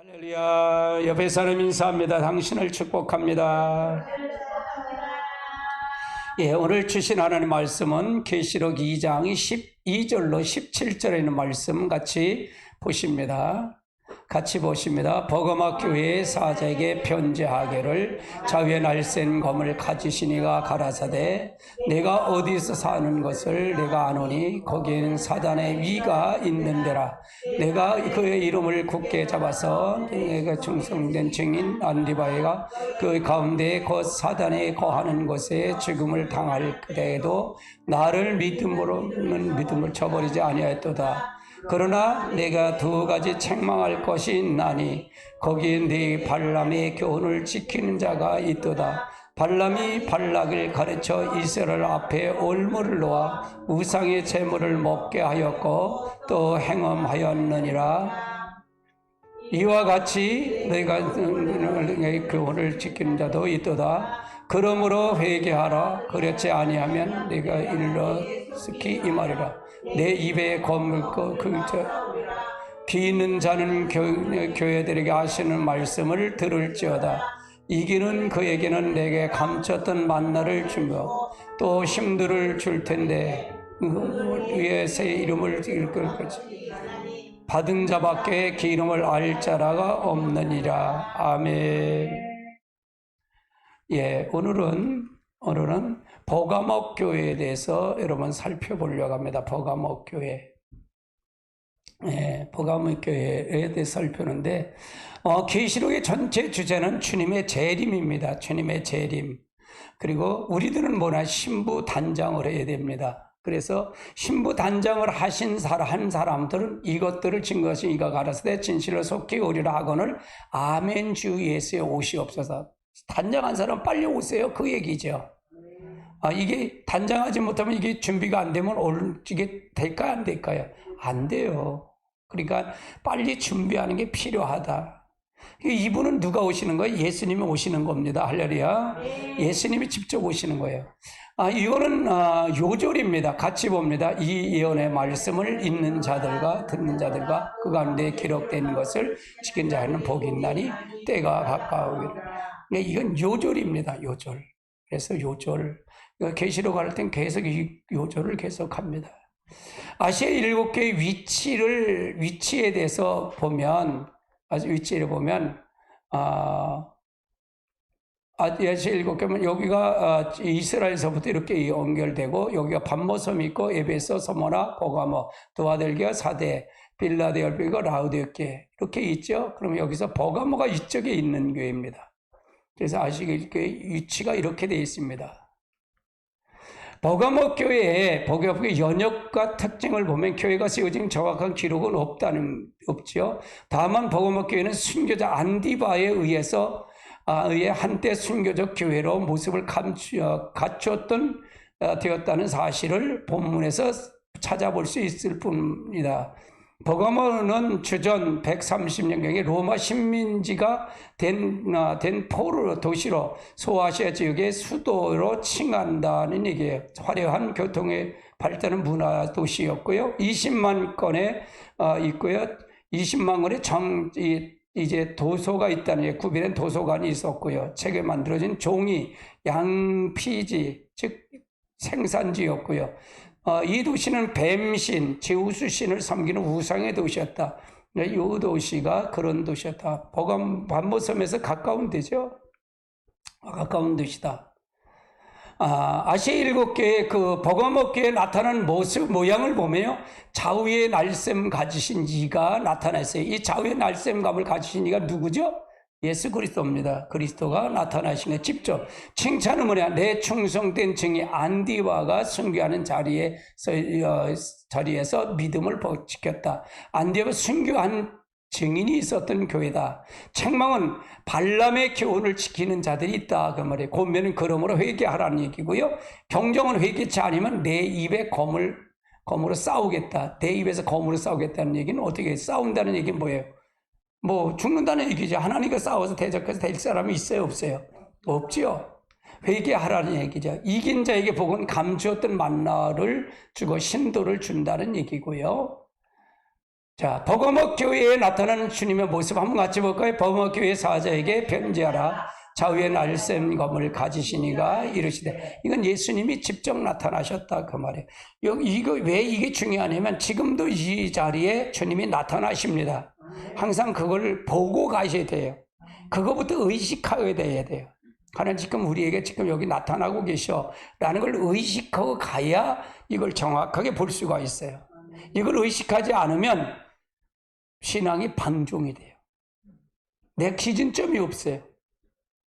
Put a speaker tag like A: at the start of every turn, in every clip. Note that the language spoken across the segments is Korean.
A: 할렐루야. 옆에 사람 인사합니다. 당신을 축복합니다. 예, 오늘 주신 하나님 말씀은 계시록 2장 12절로 17절에 있는 말씀 같이 보십니다. 버가마 교회의 사자에게 편지하기를 자위에 날쌘 검을 가지시니가 가라사대 내가 어디서 사는 것을 내가 아노니 거기에는 사단의 위가 있는데라. 내가 그의 이름을 굳게 잡아서 내가 충성된 증인 안디바이가 그 가운데 곧 사단에 거하는 곳에 죽음을 당할 그대에도 나를 믿음을 저버리지 아니하였도다. 그러나 내가 두 가지 책망할 것이 있나니 거기에 네 발람의 교훈을 지키는 자가 있도다. 발람이 발락을 가르쳐 이스라엘 앞에 올무를 놓아 우상의 제물을 먹게 하였고 또 행음하였느니라. 이와 같이 내가 교훈을 지키는 자도 있도다. 그러므로 회개하라. 그렇지 아니하면 내가 일러스키 이 말이라. 내 입에 검을 귀 있는 자는 교회들에게 하시는 말씀을 들을지어다. 이기는 그에게는 내게 감췄던 만나를 주며 또 힘들을 줄 텐데 위에 새 이름을 읽을 것이 받은 자밖에 그 이름을 알 자라가 없느니라. 아멘. 예, 오늘은 버가목 교회에 대해서 여러분 살펴보려고 합니다. 버가목 교회. 예, 버가목 교회에 대해서 살펴보는데, 계시록의 전체 주제는 주님의 재림입니다. 주님의 재림. 그리고 우리들은 뭐나 신부 단장을 해야 됩니다. 그래서 신부 단장을 한 사람들은 이것들을 증거하신 이가 가라사대 진실을 속히 오리라 하거늘 아멘 주 예수의 오시옵소서. 단장한 사람 빨리 오세요. 그 얘기죠. 이게 단장하지 못하면 이게 준비가 안 되면 이게 될까요? 안 될까요? 안 돼요. 그러니까 빨리 준비하는 게 필요하다. 이분은 누가 오시는 거예요? 예수님이 오시는 겁니다. 할렐루야. 예수님이 직접 오시는 거예요. 이거는 요절입니다. 같이 봅니다. 이 예언의 말씀을 읽는 자들과 듣는 자들과 그 가운데 기록된 것을 지킨 자에는 복이 있나니 때가 가까우기를. 이건 요절입니다. 요절. 그래서 요절. 계시록 할 땐 계속 이 요절을 계속합니다. 아시아 7개의 위치에 대해서 보면, 위치를 보면, 아시아 7개면 여기가 이스라엘서부터 이렇게 연결되고, 여기가 반모섬이 있고, 에베소, 서머나, 버가모, 도아델기아, 사대, 빌라델피가 라우디오케 이렇게 있죠. 그럼 여기서 버가모가 이쪽에 있는 교회입니다. 그래서 아시겠게 위치가 이렇게 되어 있습니다. 버가모 교회의 연역과 특징을 보면 교회가 세워진 정확한 기록은 없죠. 다만 버가모 교회는 순교자 안디바에 의해서 한때 순교적 교회로 모습을 되었다는 사실을 본문에서 찾아볼 수 있을 뿐입니다. 버가모는 주전 130년경에 로마 식민지가 된 포로 도시로 소아시아 지역의 수도로 칭한다는 얘기예요. 화려한 교통의 발달은 문화 도시였고요. 20만 건에 있고요. 20만 건의 이제 도서가 있다는 게 구비된 도서관이 있었고요. 책에 만들어진 종이, 양피지, 즉 생산지였고요. 이 도시는 뱀신, 제우스 신을 섬기는 우상의 도시였다. 이 도시가 그런 도시였다. 반모섬에서 가까운 데죠. 가까운 도시다. 아시아 7개의 그 버가모 교회에 나타난 모양을 보면요. 좌우에 날쌘 가지신 이가 나타났어요. 이 좌우에 날쌘감을 가지신 이가 누구죠? 예수 그리스도입니다. 그리스도가 나타나신 거예요. 직접 칭찬은 뭐냐? 내 충성된 증인 안디바가 순교하는 자리에서 믿음을 지켰다. 안디바가 순교한 증인이 있었던 교회다. 책망은 발람의 교훈을 지키는 자들이 있다. 그 말이에요. 고면은 그러므로 회개하라는 얘기고요. 경정은 회개치 않으면 내 입에 검으로 싸우겠다. 내 입에서 검으로 싸우겠다는 얘기는 어떻게 싸운다는 얘기는 뭐예요? 죽는다는 얘기죠. 하나님과 싸워서 대적해서 될 사람이 있어요? 없어요? 없지요. 회개하라는 얘기죠. 이긴 자에게 복은 감추었던 만나를 주고 신도를 준다는 얘기고요. 자, 버거목 교회에 나타나는 주님의 모습 한번 같이 볼까요? 버거목 교회 사자에게 변제하라. 좌우에 날쌘 검을 가지시니가 이르시되, 이건 예수님이 직접 나타나셨다 그 말이에요. 이거 왜 이게 중요하냐면 지금도 이 자리에 주님이 나타나십니다. 항상 그걸 보고 가셔야 돼요. 그거부터 의식하게 돼야 돼요. 하나님 지금 우리에게 지금 여기 나타나고 계셔라는 걸 의식하고 가야 이걸 정확하게 볼 수가 있어요. 이걸 의식하지 않으면 신앙이 방종이 돼요. 내 기준점이 없어요.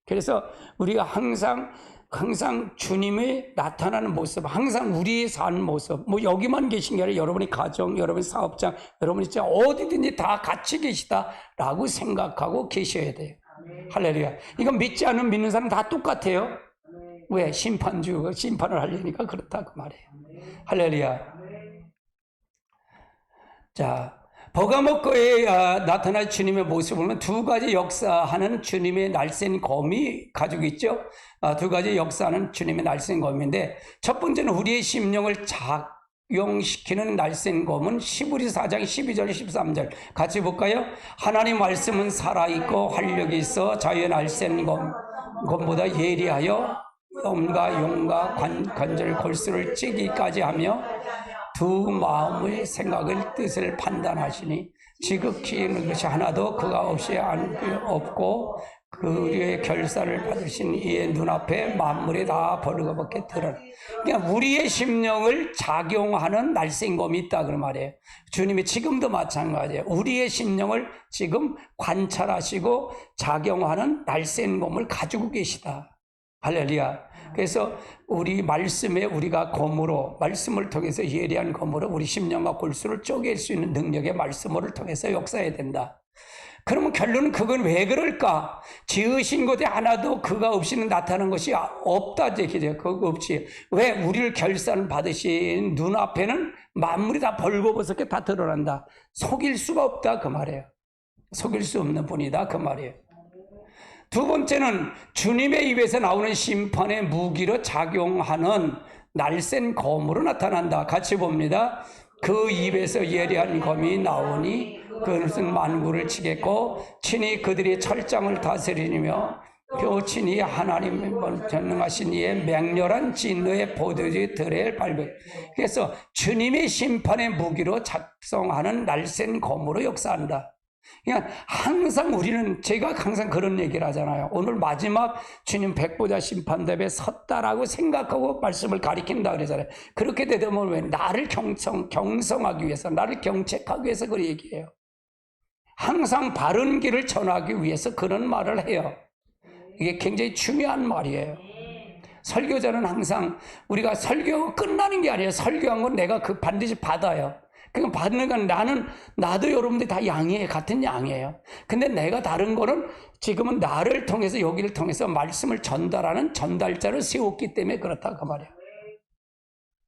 A: 그래서 우리가 항상 주님의 나타나는 모습, 항상 우리의 사는 모습, 뭐 여기만 계신 게 아니라 여러분의 가정, 여러분의 사업장, 여러분이 진짜 어디든지 다 같이 계시다라고 생각하고 계셔야 돼요. 할렐루야. 이건 믿지 않는 믿는 사람 다 똑같아요. 왜? 심판을 하려니까 그렇다 그 말이에요. 할렐루야. 자, 버가목교에 나타난 주님의 모습을 보면 두 가지 역사하는 주님의 날쌘 검이 가지고 있죠. 두 가지 역사하는 주님의 날쌘 검인데, 첫 번째는 우리의 심령을 작용시키는 날쌘 검은 시브리 4장 12절 13절 같이 볼까요? 하나님 말씀은 살아있고 활력이 있어 자유의 날쌘 검보다 예리하여 염과 용과 관절 골수를 찌기까지 하며 두 마음의 생각을 뜻을 판단하시니 지극히 있는 것이 하나도 그가 없이 없고 그의 결사를 받으신 이의 눈앞에 만물이 다 벌거벗게 드러나. 그러니까 우리의 심령을 작용하는 날쌘검이 있다 그 말이에요. 주님이 지금도 마찬가지예요. 우리의 심령을 지금 관찰하시고 작용하는 날쌘검을 가지고 계시다. 할렐루야. 그래서 우리 말씀에 우리가 검으로, 말씀을 통해서 예리한 검으로 우리 심령과 골수를 쪼갤 수 있는 능력의 말씀을 통해서 역사해야 된다. 그러면 결론은 그건 왜 그럴까? 지으신 곳에 하나도 그가 없이는 나타나는 것이 없다. 그거 없이. 왜? 우리를 결산 받으신 눈앞에는 만물이 다 벌거벗게 다 드러난다. 속일 수가 없다 그 말이에요. 속일 수 없는 분이다 그 말이에요. 두 번째는 주님의 입에서 나오는 심판의 무기로 작용하는 날쌘 검으로 나타난다. 같이 봅니다. 그 입에서 예리한 검이 나오니 그것은 만국을 치겠고 친히 그들이 철장을 다스리며 친히 하나님 전능하신 이의 맹렬한 진노의 포도주 들에 밟을. 그래서 주님의 심판의 무기로 작성하는 날쌘 검으로 역사한다. 그러니까 항상 우리는, 제가 항상 그런 얘기를 하잖아요. 오늘 마지막 주님 백보자 심판대에 섰다라고 생각하고 말씀을 가리킨다 그러잖아요. 그렇게 되면 왜? 나를 경성하기 위해서, 나를 경책하기 위해서 그런 얘기해요. 항상 바른 길을 전하기 위해서 그런 말을 해요. 이게 굉장히 중요한 말이에요. 설교자는 항상 우리가 설교가 끝나는 게 아니에요. 설교한 건 내가 반드시 받아요. 그러니까 받는 건 나도 여러분들 다 양이에요. 같은 양이에요. 근데 내가 다른 거는 지금은 나를 통해서, 여기를 통해서 말씀을 전달하는 전달자를 세웠기 때문에 그렇다 그 말이에요.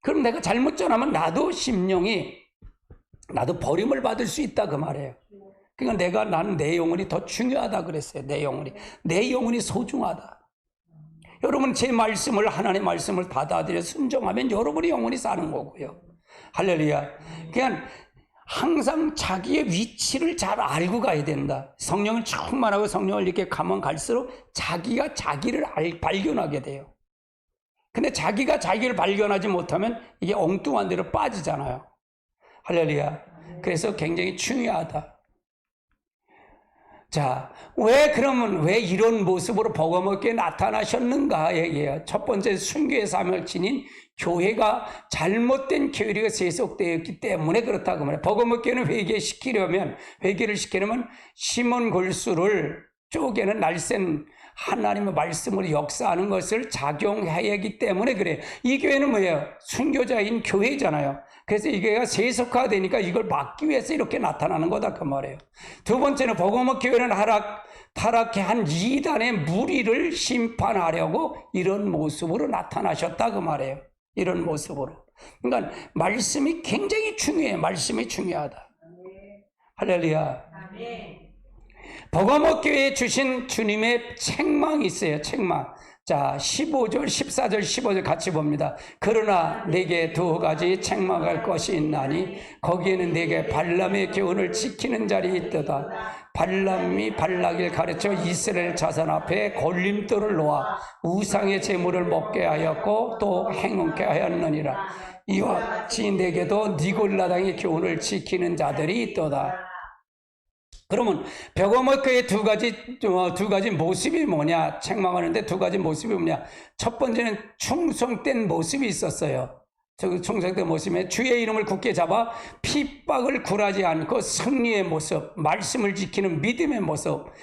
A: 그럼 내가 잘못 전하면 나도 버림을 받을 수 있다 그 말이에요. 그러니까 나는 내 영혼이 더 중요하다 그랬어요. 내 영혼이 소중하다. 여러분 제 말씀을, 하나님의 말씀을 받아들여 순종하면 여러분의 영혼이 사는 거고요. 할렐루야. 그냥 항상 자기의 위치를 잘 알고 가야 된다. 성령을 충만하고 성령을 이렇게 가면 갈수록 자기가 자기를 발견하게 돼요. 근데 자기가 자기를 발견하지 못하면 이게 엉뚱한 데로 빠지잖아요. 할렐루야. 그래서 굉장히 중요하다. 자, 왜 이런 모습으로 버거목교에 나타나셨는가 얘기해요. 첫 번째 순교의 사명을 지닌 교회가 잘못된 교리가 세속되었기 때문에 그렇다고 말해요. 버거목교회는 회개를 시키려면 시몬 골수를 쪼개는 날쌘 하나님의 말씀으로 역사하는 것을 작용해야 하기 때문에 그래요. 이 교회는 뭐예요? 순교자인 교회잖아요. 그래서 이 교회가 세속화되니까 이걸 막기 위해서 이렇게 나타나는 거다 그 말이에요. 두 번째는 버거목 교회는 타락해 한 이단의 무리를 심판하려고 이런 모습으로 나타나셨다 그 말이에요. 이런 모습으로. 그러니까 말씀이 굉장히 중요해요. 말씀이 중요하다. 할렐루야. 버거목 교회에 주신 주님의 책망이 있어요. 책망. 자, 15절, 14절, 15절 같이 봅니다. 그러나 내게 두 가지 책망할 것이 있나니 거기에는 내게 발람의 교훈을 지키는 자리 있도다. 발람이 발락을 가르쳐 이스라엘 자손 앞에 걸림돌을 놓아 우상의 제물을 먹게 하였고 또 행운케 하였느니라. 이와 같이 내게도 니골라당의 교훈을 지키는 자들이 있도다. 그러면 벽어먹교의 두 가지 모습이 뭐냐? 책망하는데 두 가지 모습이 뭐냐? 첫 번째는 충성된 모습이 있었어요. 충성된 모습에 주의 이름을 굳게 잡아 핍박을 굴하지 않고 승리의 모습, 말씀을 지키는 믿음의 모습,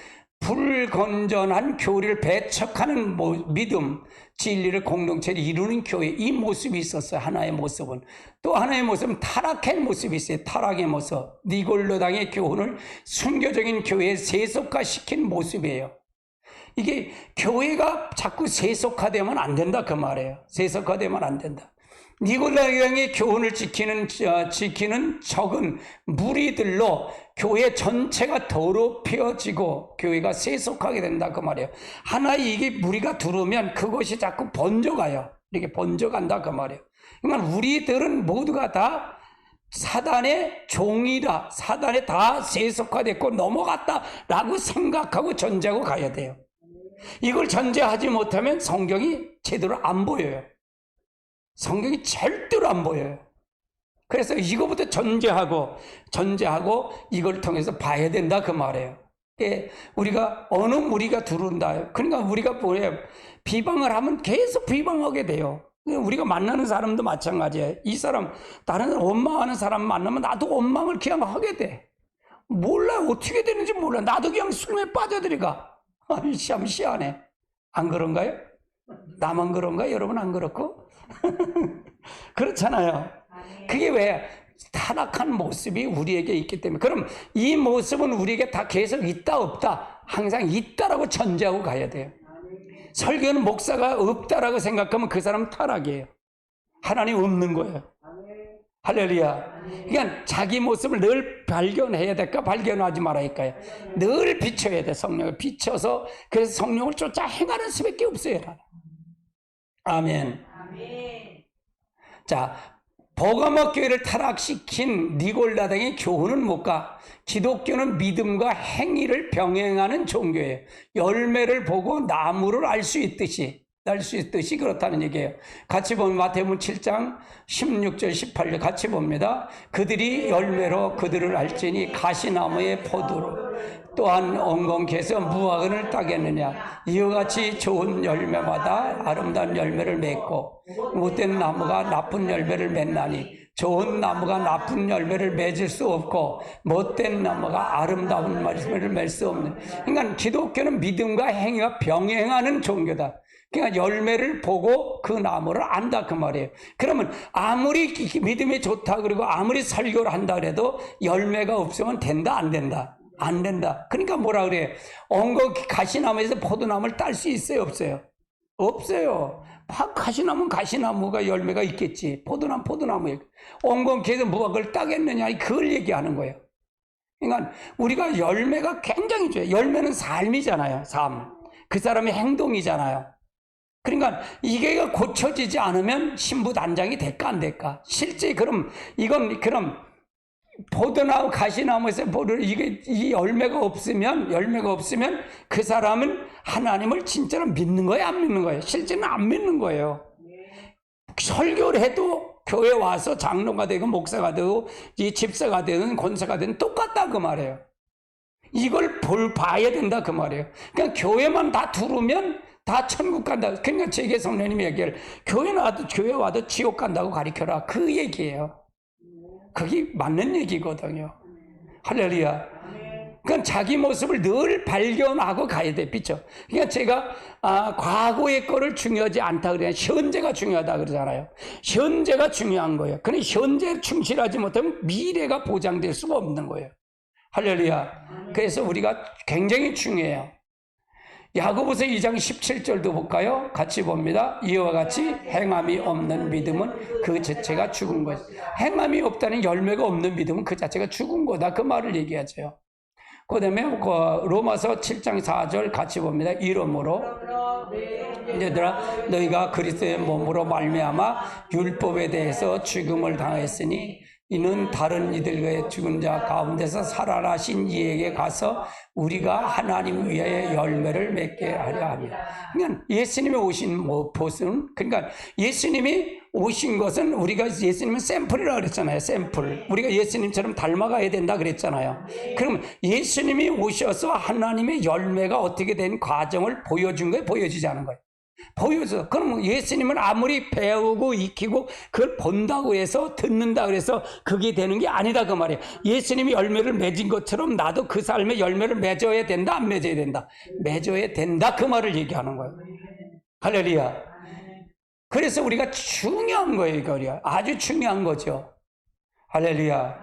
A: 불건전한 교리를 배척하는 믿음, 진리를 공동체를 이루는 교회, 이 모습이 있었어요. 하나의 모습은. 또 하나의 모습은 타락의 모습이 있어요. 타락의 모습. 니골로당의 교훈을 순교적인 교회에 세속화시킨 모습이에요. 이게 교회가 자꾸 세속화되면 안 된다 그 말이에요. 세속화되면 안 된다. 니골라당의 교훈을 지키는 적은 무리들로 교회 전체가 더럽혀지고 교회가 세속하게 된다 그 말이에요. 하나의 이게 무리가 들어오면 그것이 자꾸 번져가요. 이렇게 번져간다 그 말이에요. 그러니까 우리들은 모두가 다 사단의 종이다, 사단에 다 세속화됐고 넘어갔다라고 생각하고 전제하고 가야 돼요. 이걸 전제하지 못하면 성경이 제대로 안 보여요. 성경이 절대로 안 보여요. 그래서 이거부터 전제하고 이걸 통해서 봐야 된다 그 말이에요. 우리가 어느 무리가 들어온다. 그러니까 우리가 비방을 하면 계속 비방하게 돼요. 우리가 만나는 사람도 마찬가지예요. 이 사람 다른 사람 원망하는 사람 만나면 나도 원망을 그냥 하게 돼. 몰라 어떻게 되는지 몰라. 나도 그냥 술에 빠져들어가. 참 희한해. 안 그런가요? 나만 그런가? 여러분 안 그렇고? 그렇잖아요. 그게 왜? 타락한 모습이 우리에게 있기 때문에. 그럼 이 모습은 우리에게 다 계속 있다 없다? 항상 있다라고 전제하고 가야 돼요. 설교는 목사가 없다라고 생각하면 그 사람은 타락이에요. 하나님 없는 거예요. 할렐루야. 그러니까 자기 모습을 늘 발견해야 될까 발견하지 말아야 할까요? 늘 비춰야 돼. 성령을 비춰서 그래서 성령을 쫓아 행하는 수밖에 없어요. 아멘. 자, 버가모 교회를 타락시킨 니골라당의 교훈은 뭘까? 기독교는 믿음과 행위를 병행하는 종교예요. 열매를 보고 나무를 알 수 있듯이 그렇다는 얘기예요. 같이 보면 마태복음 7장 16절 18절 같이 봅니다. 그들이 열매로 그들을 알지니 가시나무의 포도로 또한 엉겅퀴에서 무화과를 따겠느냐. 이와 같이 좋은 열매마다 아름다운 열매를 맺고 못된 나무가 나쁜 열매를 맺나니 좋은 나무가 나쁜 열매를 맺을 수 없고 못된 나무가 아름다운 열매를 맺을 수 없는. 그러니까 기독교는 믿음과 행위가 병행하는 종교다. 그러니까 열매를 보고 그 나무를 안다 그 말이에요. 그러면 아무리 믿음이 좋다 그리고 아무리 설교를 한다 그래도 열매가 없으면 된다 안 된다? 안 된다. 그러니까 뭐라 그래? 가시나무에서 포도나무를 딸 수 있어요 없어요? 없어요. 가시나무는 가시나무가 열매가 있겠지. 포도나무 포도나무에 엉겅퀴에서 무화과를 따겠느냐 그걸 얘기하는 거예요. 그러니까 우리가 열매가 굉장히 좋아요. 열매는 삶이잖아요. 삶. 그 사람의 행동이잖아요. 그러니까 이게 고쳐지지 않으면 신부단장이 될까 안 될까? 실제 그럼 포도나무 가시나무에서 이 열매가 없으면 그 사람은 하나님을 진짜로 믿는 거예요, 안 믿는 거예요? 실제는 안 믿는 거예요. 설교를 해도 교회 와서 장로가 되고 목사가 되고 이 집사가 되든 권사가 되든 똑같다 그 말이에요. 이걸 봐야 된다 그 말이에요. 그러니까 교회만 다 들으면 다 천국 간다. 그러니까 제게 성령님이 얘기를 교회 와도 지옥 간다고 가르쳐라 그 얘기예요. 그게 맞는 얘기거든요. 할렐루야. 그러니까 자기 모습을 늘 발견하고 가야 돼. 그렇죠? 그러니까 제가 과거의 거를 중요하지 않다 그래요. 현재가 중요하다 그러잖아요. 현재가 중요한 거예요. 근데 현재에 충실하지 못하면 미래가 보장될 수가 없는 거예요. 할렐루야. 그래서 우리가 굉장히 중요해요. 야고보서 2장 17절도 볼까요? 같이 봅니다. 이와 같이 행함이 없는 믿음은 그 자체가 죽은 것. 행함이 없다는 열매가 없는 믿음은 그 자체가 죽은 거다. 그 말을 얘기하죠. 그 다음에 로마서 7장 4절 같이 봅니다. 이러므로 얘들아 너희가 그리스도의 몸으로 말미암아 율법에 대해서 죽음을 당했으니 이는 다른 이들의 죽은 자 가운데서 살아나신 이에게 가서 우리가 하나님 위하여 열매를 맺게 하려 합니다. 그러니까 예수님이 오신 보스는, 그러니까 예수님이 오신 것은 우리가 예수님은 샘플이라고 그랬잖아요. 샘플. 우리가 예수님처럼 닮아가야 된다 그랬잖아요. 그럼 예수님이 오셔서 하나님의 열매가 어떻게 된 과정을 보여준 거예요? 보여주지 않은 거예요? 보여줘. 그럼 예수님은 아무리 배우고 익히고 그걸 본다고 해서 듣는다고 해서 그게 되는 게 아니다 그 말이에요. 예수님이 열매를 맺은 것처럼 나도 그 삶의 열매를 맺어야 된다, 안 맺어야 된다? 맺어야 된다 그 말을 얘기하는 거예요. 할렐루야. 그래서 우리가 중요한 거예요. 이거요. 아주 중요한 거죠. 할렐루야.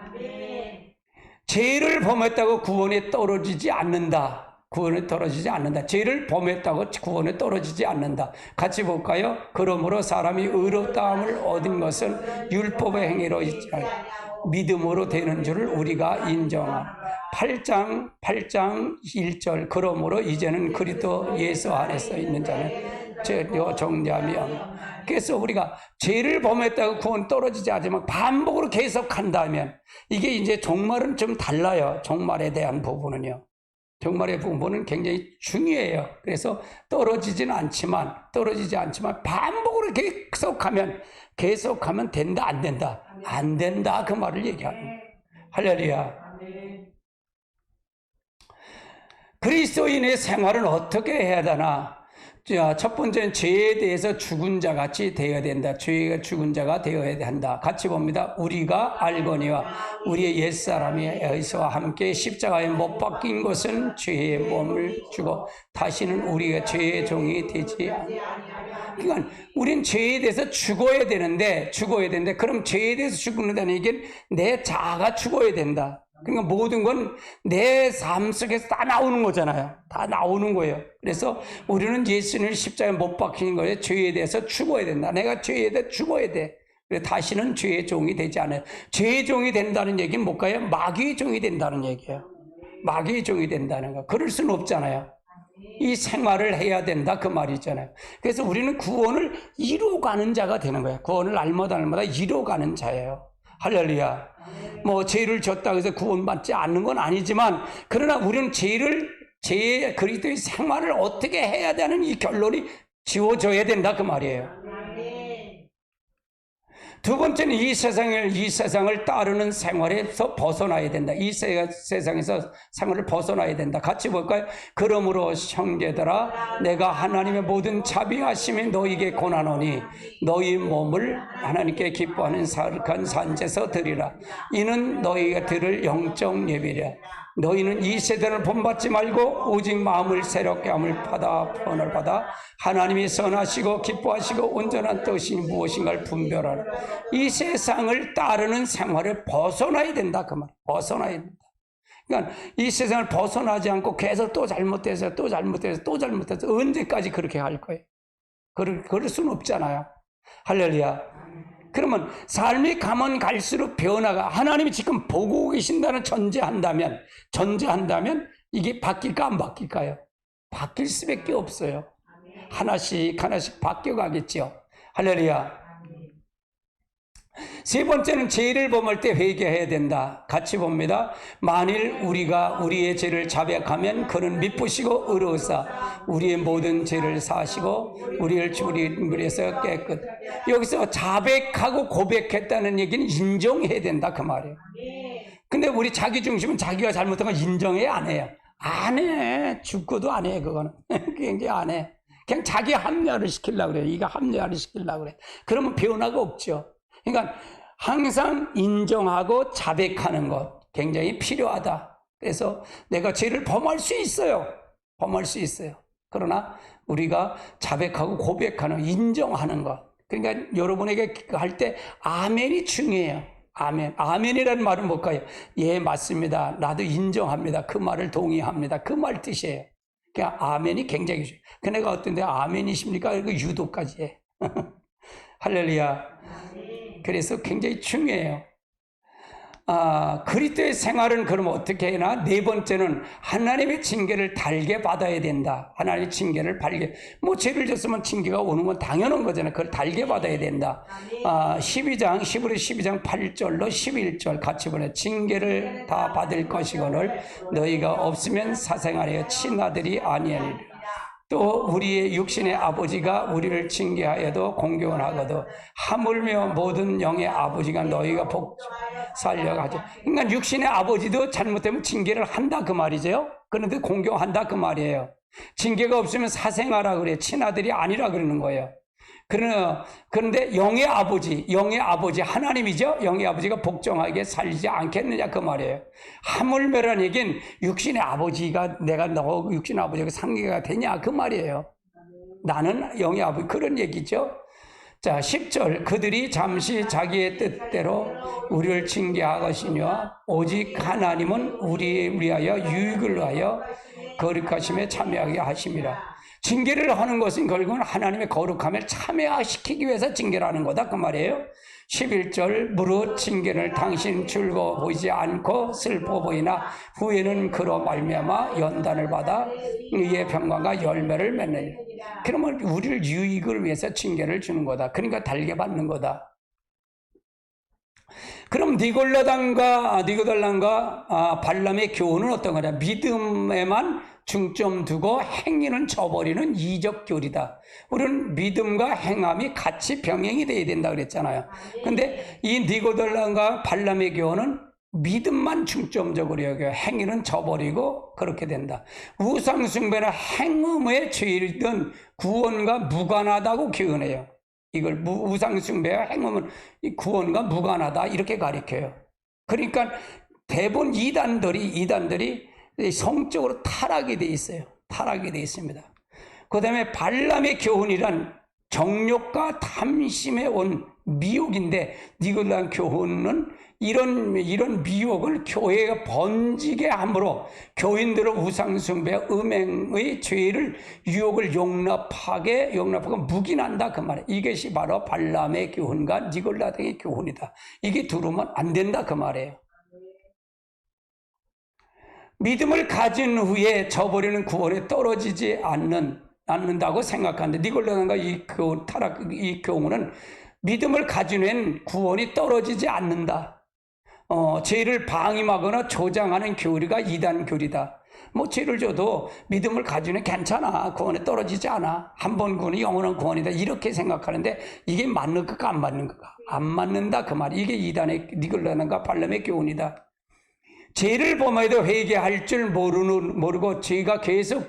A: 죄를 범했다고 구원에 떨어지지 않는다. 구원에 떨어지지 않는다. 죄를 범했다고 구원에 떨어지지 않는다. 같이 볼까요? 그러므로 사람이 의롭다함을 얻은 것은 율법의 행위로 있지 않고 믿음으로 되는 줄을 우리가 인정하라. 8장 1절 그러므로 이제는 그리스도 예수 안에서 있는 자는 죄로 정죄하며. 그래서 우리가 죄를 범했다고 구원 떨어지지 않지만 반복으로 계속한다면 이게 이제 종말은 좀 달라요. 종말에 대한 부분은요. 종말의 부분은 굉장히 중요해요. 그래서 떨어지지 않지만 반복으로 계속하면 된다, 안 된다? 안 된다. 그 말을 얘기하는 거예요. 할렐루야. 그리스도인의 생활은 어떻게 해야 되나? 첫 번째는 죄에 대해서 죽은 자 같이 되어야 된다. 죄가 죽은 자가 되어야 한다. 같이 봅니다. 우리가 알거니와 우리의 옛사람이 예수와 함께 십자가에 못 박힌 것은 죄의 몸을 주고 다시는 우리가 죄의 종이 되지 않는다. 그러니까 우린 죄에 대해서 죽어야 되는데 그럼 죄에 대해서 죽는다는 얘기는 내 자아가 죽어야 된다. 그러니까 모든 건 내 삶 속에서 다 나오는 거잖아요. 다 나오는 거예요. 그래서 우리는 예수님을 십자가에 못 박히는 거예요. 죄에 대해서 죽어야 된다. 내가 죄에 대해 죽어야 돼. 다시는 죄의 종이 되지 않아요. 죄의 종이 된다는 얘기는 뭘까요? 마귀의 종이 된다는 얘기예요. 마귀의 종이 된다는 거. 그럴 수는 없잖아요. 이 생활을 해야 된다 그 말이잖아요. 그래서 우리는 구원을 이루어가는 자가 되는 거예요. 구원을 날마다 이루어가는 자예요. 할렐루야. 뭐 죄를 졌다고 해서 구원받지 않는 건 아니지만 그러나 우리는 죄의 그리스도의 생활을 어떻게 해야 되는 이 결론이 지워져야 된다 그 말이에요. 두 번째는 이 세상을 따르는 생활에서 벗어나야 된다. 이 세상에서 생활을 벗어나야 된다. 같이 볼까요? 그러므로 형제들아 내가 하나님의 모든 자비하심에 너희에게 권하노니 너희 몸을 하나님께 기뻐하는 사악한 산제서 드리라. 이는 너희가 들을 영적 예배라. 너희는 이 세대를 본받지 말고 오직 마음을 새롭게 함을 받아 변을 받아 하나님이 선하시고 기뻐하시고 온전한 뜻이 무엇인가를 분별하라. 이 세상을 따르는 생활을 벗어나야 된다 그 말. 벗어나야 된다. 그러니까 이 세상을 벗어나지 않고 계속 또 잘못해서 언제까지 그렇게 할 거예요? 그럴 수는 없잖아요. 할렐루야. 그러면 삶이 가면 갈수록 변화가 하나님이 지금 보고 계신다는 전제한다면 이게 바뀔까 안 바뀔까요? 바뀔 수밖에 없어요. 하나씩 바뀌어가겠죠. 할렐루야. 세 번째는 죄를 범할 때 회개해야 된다. 같이 봅니다. 만일 우리가 우리의 죄를 자백하면 그는 미쁘시고 의로우사 우리의 모든 죄를 사하시고 우리를 물에서 깨끗. 여기서 자백하고 고백했다는 얘기는 인정해야 된다 그 말이에요. 근데 우리 자기 중심은 자기가 잘못한 건 인정해 안 해요? 안 해. 죽고도 안 해. 그거는 굉장히 안 해. 그냥 자기 합리화를 시키려고 그래요. 이거 합리화를 시키려고 그래. 그러면 변화가 없죠. 그러니까 항상 인정하고 자백하는 것 굉장히 필요하다. 그래서 내가 죄를 범할 수 있어요. 그러나 우리가 자백하고 고백하는, 인정하는 것. 그러니까 여러분에게 할 때 아멘이 중요해요. 아멘. 아멘이라는 말은 뭘까요? 예, 맞습니다. 나도 인정합니다. 그 말을 동의합니다. 그 말 뜻이에요. 그러니까 아멘이 굉장히 중요해요. 그 내가 어떤데 아멘이십니까? 이거 유도까지 해. 할렐루야. 그래서 굉장히 중요해요. 그리스도의 생활은 그럼 어떻게 해나? 네 번째는 하나님의 징계를 달게 받아야 된다. 하나님의 징계를 달게. 뭐 죄를 졌으면 징계가 오는 건 당연한 거잖아요. 그걸 달게 받아야 된다. 12장, 히브리 12장 8절로 11절 같이 보내. 징계를 다 받을 것이거늘 너희가 없으면 사생아래여 친아들이 아니하리라. 또 우리의 육신의 아버지가 우리를 징계하여도 공경을 하거든 하물며 모든 영의 아버지가 너희가 살려고 하죠. 그러니까 육신의 아버지도 잘못되면 징계를 한다 그 말이죠. 그런데 공경한다 그 말이에요. 징계가 없으면 사생아라 그래. 친아들이 아니라 그러는 거예요. 그런데 영의 아버지 하나님이죠. 영의 아버지가 복종하게 살지 않겠느냐 그 말이에요. 하물며라는 얘기는 육신의 아버지가 내가 너 육신의 아버지가 상계가 되냐 그 말이에요. 나는 영의 아버지 그런 얘기죠. 자 10절 그들이 잠시 자기의 뜻대로 우리를 징계하시며 오직 하나님은 우리에 위하여 유익을 위하여 거룩하심에 참여하게 하심이라. 징계를 하는 것은 결국은 하나님의 거룩함을 참여시키기 위해서 징계를 하는 거다 그 말이에요. 11절 무릇 징계를 당신 즐거워 보이지 않고 슬퍼 보이나 후에는 그로 말미암아 연단을 받아 이의 평강과 열매를 맺느니라. 그러면 우리를 유익을 위해서 징계를 주는 거다. 그러니까 달게 받는 거다. 그럼 니골달랑과 발람의 교훈은 어떤 거냐? 믿음에만 중점 두고 행위는 저버리는 이적 교리다. 우리는 믿음과 행함이 같이 병행이 돼야 된다 그랬잖아요. 근데 이 니골달랑과 발람의 교훈은 믿음만 중점적으로 여겨요. 행위는 저버리고 그렇게 된다. 우상숭배나 행음의 죄이든 구원과 무관하다고 교훈해요. 이걸 우상숭배와 행음은 구원과 무관하다 이렇게 가르쳐요. 그러니까 대부분 이단들이 성적으로 타락이 돼 있어요. 타락이 돼 있습니다. 그 다음에 발람의 교훈이란 정욕과 탐심에 온 미혹인데 니골랑 교훈은 이런 미혹을 교회가 번지게 함으로 교인들의 우상숭배, 음행의 죄를 유혹을 용납하고 묵인한다 그 말이에요. 이것이 바로 발람의 교훈과 니골라당의 교훈이다. 이게 두르면 안 된다 그 말이에요. 믿음을 가진 후에 저버리는 구원에 떨어지지 않는다고 생각하는데 니골라당과 이 교훈은 믿음을 가진 후엔 구원이 떨어지지 않는다. 죄를 방임하거나 조장하는 교리가 이단 교리다. 뭐 죄를 줘도 믿음을 가지면 괜찮아. 구원에 떨어지지 않아. 한 번 구원이 영원한 구원이다. 이렇게 생각하는데 이게 맞는 것과 안 맞는 것과 안 맞는다 그 말이. 이게 이단의 니골라당과 발람의 교훈이다. 죄를 범해도 회개할 줄 모르고 죄가 계속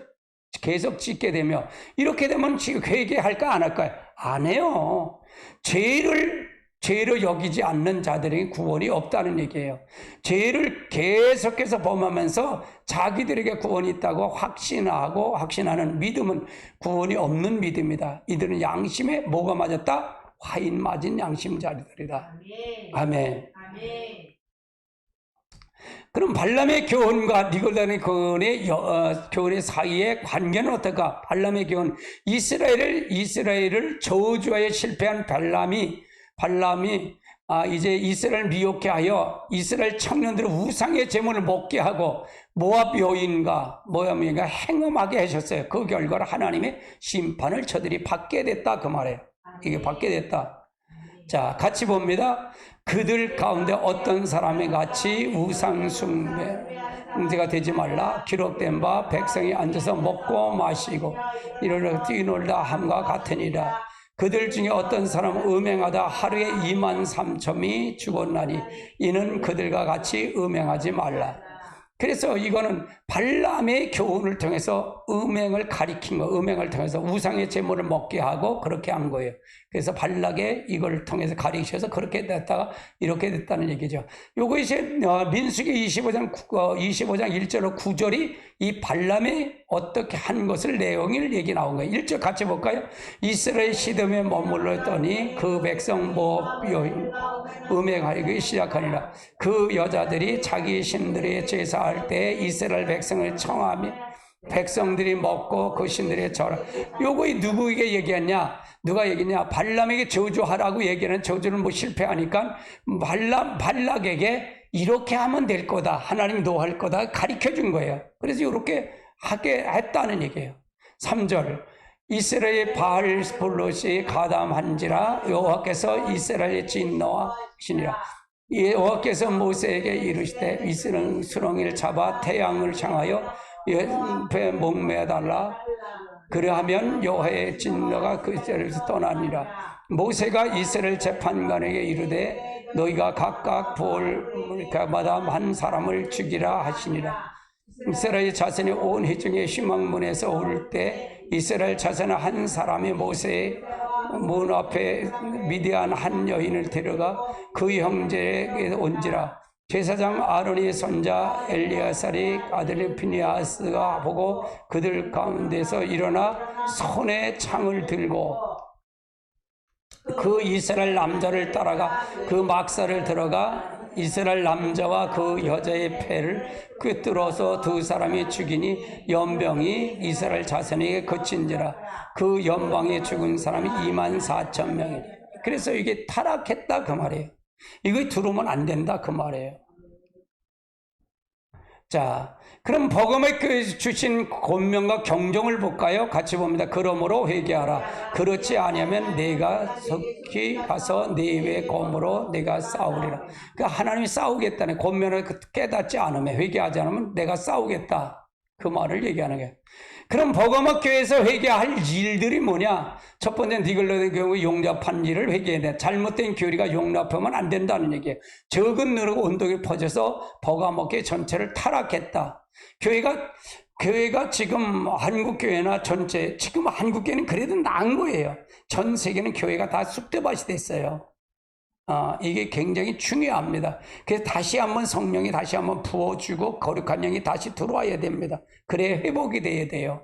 A: 짓게 되며 이렇게 되면 회개할까 안 할까요? 안 해요. 죄로 여기지 않는 자들에게 구원이 없다는 얘기예요. 죄를 계속해서 범하면서 자기들에게 구원이 있다고 확신하는 믿음은 구원이 없는 믿음이다. 이들은 양심에 뭐가 맞았다? 화인 맞은 양심자들이다. 아멘. 그럼 발람의 교훈과 니골라당의 교훈의 사이의 관계는 어떨까? 발람의 교훈, 이스라엘을 저주하여 실패한 발람이 이제 이스라엘을 미혹해 하여 이스라엘 청년들을 우상의 제물을 먹게 하고 모압 여인과 행음하게 하셨어요. 그 결과로 하나님의 심판을 저들이 받게 됐다 그 말이에요. 이게 받게 됐다. 자, 같이 봅니다. 그들 가운데 어떤 사람이 같이 우상숭배가 되지 말라. 기록된 바 백성이 앉아서 먹고 마시고 이르러 뛰놀다 함과 같으니라. 그들 중에 어떤 사람은 음행하다 하루에 23,000이 죽었나니 이는 그들과 같이 음행하지 말라. 그래서 이거는 발람의 교훈을 통해서 음행을 가리킨 거, 음행을 통해서 우상의 제물을 먹게 하고 그렇게 한 거예요. 그래서 발락에 이걸 통해서 가리셔서 그렇게 됐다가 이렇게 됐다는 얘기죠. 요거 이제 민수기 25장 1절로 9절이 이 발람의 어떻게 한 것을 내용을 얘기 나온 거예요. 1절 같이 볼까요? 이스라엘 시돔에 머물렀더니 그 백성 모압 여인 음행하기 시작하니라. 그 여자들이 자기 신들의 제사할 때 이스라엘 백성을 청하며 백성들이 먹고 그 신들의 절하. 요거 누구에게 얘기했냐? 누가 얘기했냐? 발람에게 저주하라고 얘기하는 저주를 뭐 실패하니까 발락에게 이렇게 하면 될 거다. 하나님 노할 거다. 가르쳐 준 거예요. 그래서 이렇게 하게 했다는 얘기예요. 3절. 이스라엘의 바알볼롯이 가담한지라 여호와께서 이스라엘의 진노하시니라. 여호와께서 모세에게 이르시되 이스라엘 수렁이를 잡아 태양을 향하여 배에 목매어 달라. 그러하면 여호와의 진노가 그 자리에서 떠나니라. 모세가 이스라엘 재판관에게 이르되 너희가 각각 볼마다 한 사람을 죽이라 하시니라. 이스라엘 자손이 온 회중의 희망문에서 올 때 이스라엘 자손의 한 사람이 모세의 문 앞에 미디안 한 여인을 데려가 그 형제에게 온지라. 제사장 아론의 손자 엘리야살의 아들 비니아스가 보고 그들 가운데서 일어나 손에 창을 들고 그 이스라엘 남자를 따라가 그 막사를 들어가 이스라엘 남자와 그 여자의 패를 꿰뚫어서 두 사람이 죽이니 연병이 이스라엘 자손에게 그친지라. 그 연방에 죽은 사람이 24,000명이니. 그래서 이게 타락했다 그 말이에요. 이거 들어오면 안 된다 그 말이에요. 자, 그럼 복음에 주신 권면과 경종을 볼까요? 같이 봅니다. 그러므로 회개하라. 그렇지 아니하면 내가 속히 가서 네 외 검으로 내가 싸우리라. 그러니까 하나님이 싸우겠다는 권면을 깨닫지 않으면, 회개하지 않으면 내가 싸우겠다. 그 말을 얘기하는 거예요. 그럼 복음학 교회에서 회개할 일들이 뭐냐? 첫 번째 니글로된 경우 용납한 일을 회개해야 돼. 잘못된 교리가 용납하면 안 된다는 얘기예요. 적은 누르고 온도에 퍼져서 복음학교 전체를 타락했다. 교회가 지금 한국교회나 전체, 지금 한국교회는 그래도 나은 거예요. 전 세계는 교회가 다 쑥대밭이 됐어요. 이게 굉장히 중요합니다. 그래서 다시 한번 성령이 다시 한번 부어주고 거룩한 영이 다시 들어와야 됩니다. 그래야 회복이 돼야 돼요.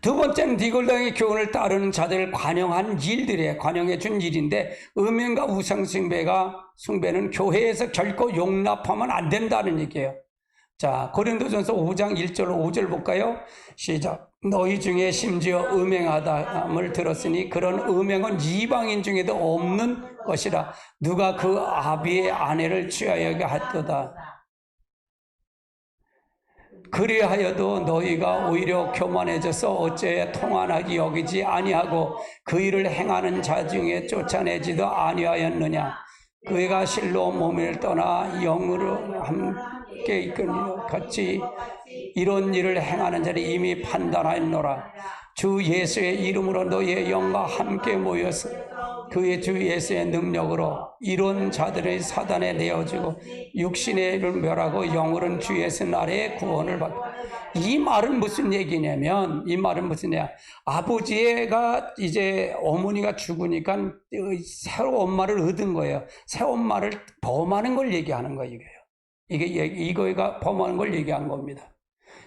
A: 두 번째는 니골당의 교훈을 따르는 자들을 관용한 일들이에요. 관용해 준 일인데 음행과 우상 숭배는 교회에서 결코 용납하면 안 된다는 얘기예요. 자, 고린도전서 5장 1절로 5절 볼까요? 시작. 너희 중에 심지어 음행하다함을 들었으니 그런 음행은 이방인 중에도 없는 것이라. 누가 그 아비의 아내를 취하여 하도다. 그리하여도 너희가 오히려 교만해져서 어째 통한하기 여기지 아니하고 그 일을 행하는 자 중에 쫓아내지도 아니하였느냐. 그가 실로 몸을 떠나 영으로 함께 이끌며 같이 이런 일을 행하는 자를 이미 판단하였노라. 주 예수의 이름으로 너희의 영과 함께 모여서 그의 주 예수의 능력으로 이런 자들의 사단에 내어주고 육신의 일을 멸하고 영으로는 주 예수 나라의 구원을 받고. 이 말은 무슨 얘기냐면, 이 말은 무슨냐, 아버지가 이제 어머니가 죽으니까 새로 엄마를 얻은 거예요. 새 엄마를 범하는 걸 얘기하는 거예요. 이거가 범하는 걸 얘기한 겁니다.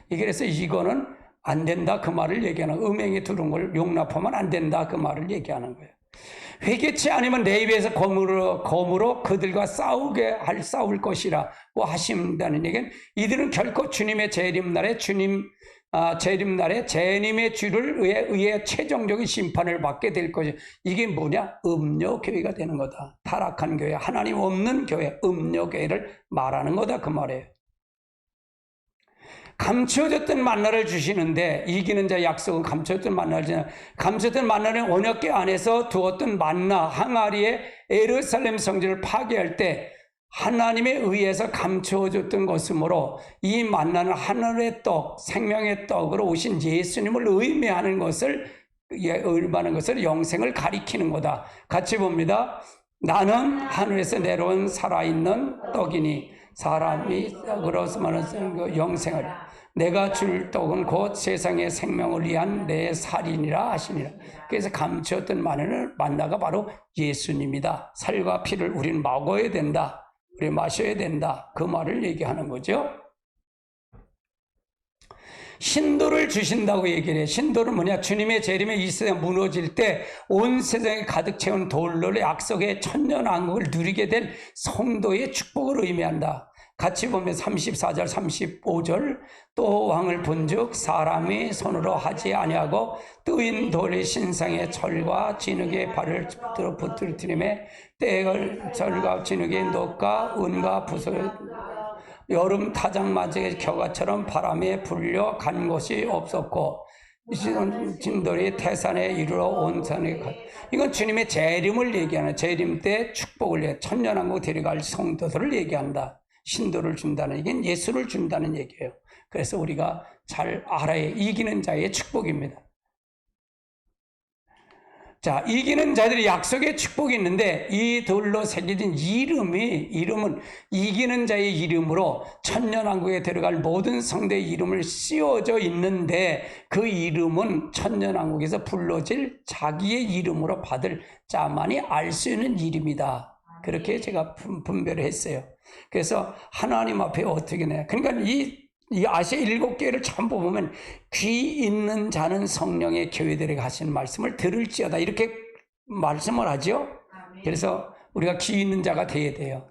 A: 그래서 이거는 안 된다 그 말을 얘기하는, 음행에 들은 걸 용납하면 안 된다 그 말을 얘기하는 거예요. 회개치 않으면 내 입에서 검으로 그들과 싸울 것이라고 하신다는 얘기는, 이들은 결코 주님의 재림날에 재림의 주를 의해 최종적인 심판을 받게 될 것이. 이게 뭐냐? 음료교회가 되는 거다. 타락한 교회, 하나님 없는 교회, 음료교회를 말하는 거다 그 말이에요. 감추어졌던 만나를 주시는데, 이기는 자의 약속은 감추어졌던 만나를 주시는, 감추어졌던 만나는 언약궤 안에서 두었던 만나 항아리에 예루살렘 성전을 파괴할 때 하나님에 의해서 감추어졌던 것이므로 이 만나는 하늘의 떡, 생명의 떡으로 오신 예수님을 의미하는 것을 영생을 가리키는 거다. 같이 봅니다. 나는 하늘에서 내려온 살아있는 떡이니 사람이 떡으로서 말하는 영생을, 내가 줄 떡은 곧 세상의 생명을 위한 내 살이니라 하시니라. 그래서 감추었던 만나가 바로 예수님이다. 살과 피를 우리는 먹어야 된다. 우리 마셔야 된다. 그 말을 얘기하는 거죠. 신도를 주신다고 얘기를 해요. 신도는 뭐냐? 주님의 재림에 이 세상이 무너질 때 온 세상에 가득 채운 돌로 약속의 천년왕국을 누리게 될 성도의 축복을 의미한다. 같이 보면 34절 35절 또 왕을 본즉 사람이 손으로 하지 아니하고 뜨인 돌의 신상의 철과 진흙의 발을 붙들림에 때를 철과 진흙의 녹과 은과 부서 여름 타작맞이의 겨가처럼 바람에 불려 간 곳이 없었고 진돌이 태산에 이르러 온 산에 이건 주님의 재림을 얘기하는 재림 때 축복을 해 천년왕국 데려갈 성도들을 얘기한다. 신도를 준다는 이게 예수를 준다는 얘기예요. 그래서 우리가 잘 알아야 이기는 자의 축복입니다. 자, 이기는 자들이 약속의 축복이 있는데 이 돌로 새겨진 이름은 이기는 자의 이름으로 천년왕국에 들어갈 모든 성도의 이름을 씌워져 있는데 그 이름은 천년왕국에서 불러질 자기의 이름으로 받을 자만이 알 수 있는 이름이다. 그렇게 제가 분별을 했어요. 그래서 하나님 앞에 어떻게 내? 그러니까 이 아시아 7개를 전부 보면 귀 있는 자는 성령의 교회들에게 하시는 말씀을 들을지어다 이렇게 말씀을 하죠. 그래서 우리가 귀 있는 자가 되어야 돼요.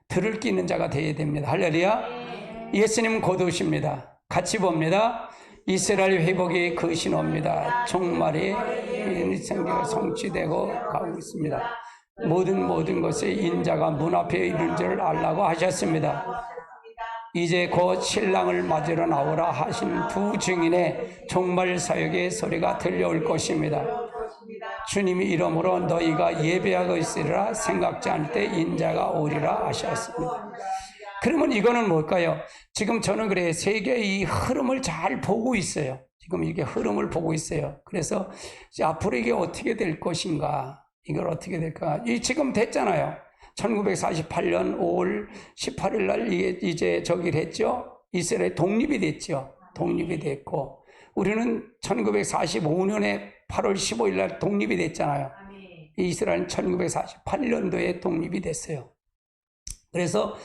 A: 들을 귀 있는 자가 되어야 됩니다. 할렐루야. 예수님 곧 오십니다. 같이 봅니다. 이스라엘 회복의 그 신호입니다. 종말이 성경에 성취되고 가고 있습니다. 모든 것에 인자가 문 앞에 이른 줄 알라고 하셨습니다. 이제 곧 신랑을 맞으러 나오라 하신 두 증인의 종말 사역의 소리가 들려올 것입니다. 주님이 이름으로 너희가 예배하고 있으리라 생각지 않을 때 인자가 오리라 하셨습니다. 그러면 이거는 뭘까요? 지금 저는 그래요. 세계의 이 흐름을 잘 보고 있어요. 지금 이게 흐름을 보고 있어요. 그래서 앞으로 이게 어떻게 될 것인가? 이걸 어떻게 될까? 지금 됐잖아요. 1948년 5월 18일 날 이제 저기를 했죠. 이스라엘 독립이 됐죠. 독립이 됐고 우리는 1945년에 8월 15일 날 독립이 됐잖아요. 이스라엘은 1948년도에 독립이 됐어요. 그래서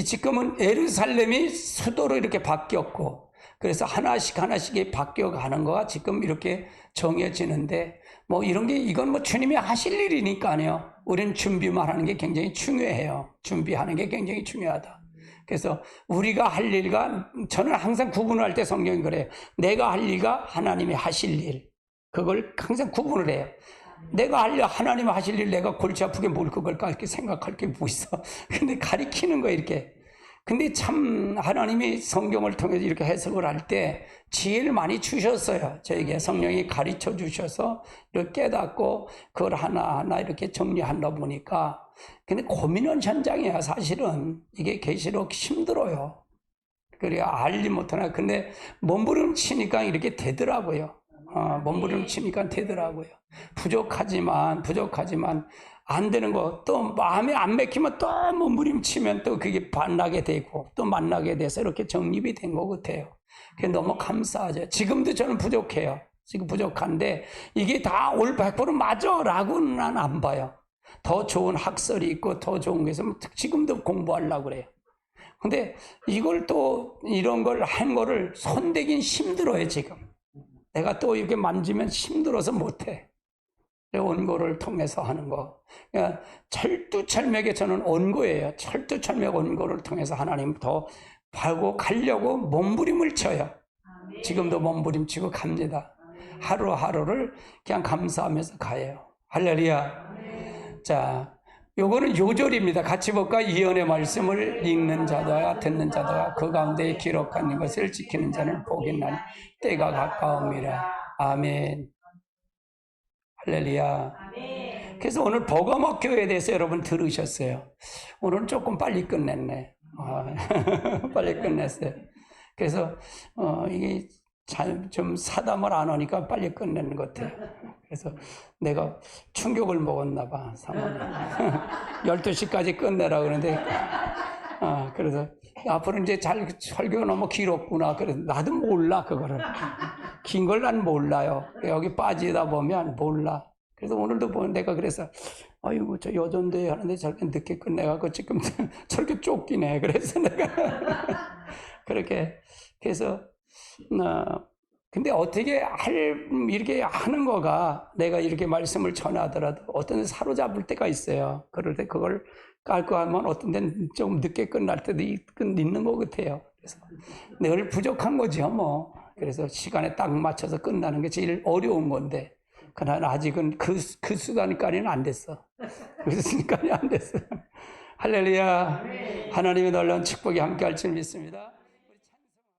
A: 지금은 예루살렘이 수도로 이렇게 바뀌었고 그래서 하나씩이 바뀌어가는 거가 지금 이렇게 정해지는데 뭐 이런 게 이건 뭐 주님이 하실 일이니까요. 우리는 준비만 하는 게 굉장히 중요해요. 준비하는 게 굉장히 중요하다. 그래서 우리가 할 일과 저는 항상 구분을 할 때 성경이 그래요. 내가 할 일과 하나님이 하실 일. 그걸 항상 구분을 해요. 내가 할 일, 하나님이 하실 일 내가 골치 아프게 뭘 그걸까 이렇게 생각할 게 뭐 있어. 근데 가리키는 거예요, 이렇게. 근데 참 하나님이 성경을 통해서 이렇게 해석을 할 때 지혜를 많이 주셨어요. 저에게 성령이 가르쳐 주셔서 이렇게 깨닫고 그걸 하나하나 이렇게 정리하다 보니까 근데 고민은 현장이야. 사실은 이게 계시록 힘들어요. 그래야 알지 못하나 근데 몸부림치니까 이렇게 되더라고요. 몸부림치니까 되더라고요. 부족하지만 안 되는 거, 또 마음에 안 맥히면 또 몸부림치면 또 그게 만나게 되고 또 만나게 돼서 이렇게 정립이 된 것 같아요. 그게 너무 감사하죠. 지금도 저는 부족해요. 지금 부족한데 이게 다 올 100% 맞아 라고는 난 안 봐요. 더 좋은 학설이 있고 더 좋은 게 있으면 지금도 공부하려고 그래요. 근데 이걸 또 이런 걸 한 거를 손대긴 힘들어요. 지금 내가 또 이렇게 만지면 힘들어서 못해. 원고를 통해서 하는 거. 그러니까 철두철미하게 저는 원고예요. 철두철미하게 원고를 통해서 하나님 더 하고 가려고 몸부림을 쳐요. 지금도 몸부림치고 갑니다. 하루하루를 그냥 감사하면서 가요. 할렐루야. 자, 요거는 요절입니다. 같이 볼까? 이언의 말씀을 읽는 자와 듣는 자와 그 가운데 기록한 것을 지키는 자는 복이 나니 때가 가까움이라. 아멘. 할렐루야. 그래서 오늘 버거목 교회에 대해서 여러분 들으셨어요. 오늘은 조금 빨리 끝냈네. 빨리 끝냈어요. 그래서 이게 좀 사담을 안 하니까 빨리 끝내는 것 같아요. 그래서 내가 충격을 먹었나 봐. 사모님. 12시까지 끝내라고 그러는데 그래서 앞으로 이제 잘 설교가 너무 길었구나. 그래서 나도 몰라 그거를. 긴 걸 난 몰라요. 여기 빠지다 보면 몰라. 그래서 오늘도 보면 내가 그래서 아이고 저 여전대 하는데 저렇게 늦게 끝내가고 지금 저렇게 쫓기네. 그래서 내가 그렇게 그래서 근데 어떻게 이렇게 하는 거가 내가 이렇게 말씀을 전하더라도 어떤 데 사로잡을 때가 있어요. 그럴 때 그걸 깔고 하면 어떤 데는 좀 늦게 끝날 때도 있는 것 같아요. 그래서 늘 부족한 거죠, 뭐. 그래서 시간에 딱 맞춰서 끝나는 게 제일 어려운 건데, 그러나 아직은 그 수단까지는 안 됐어. 그 수단까지 안 됐어. 할렐루야. 하나님의 놀라운 축복이 함께 할 줄 믿습니다.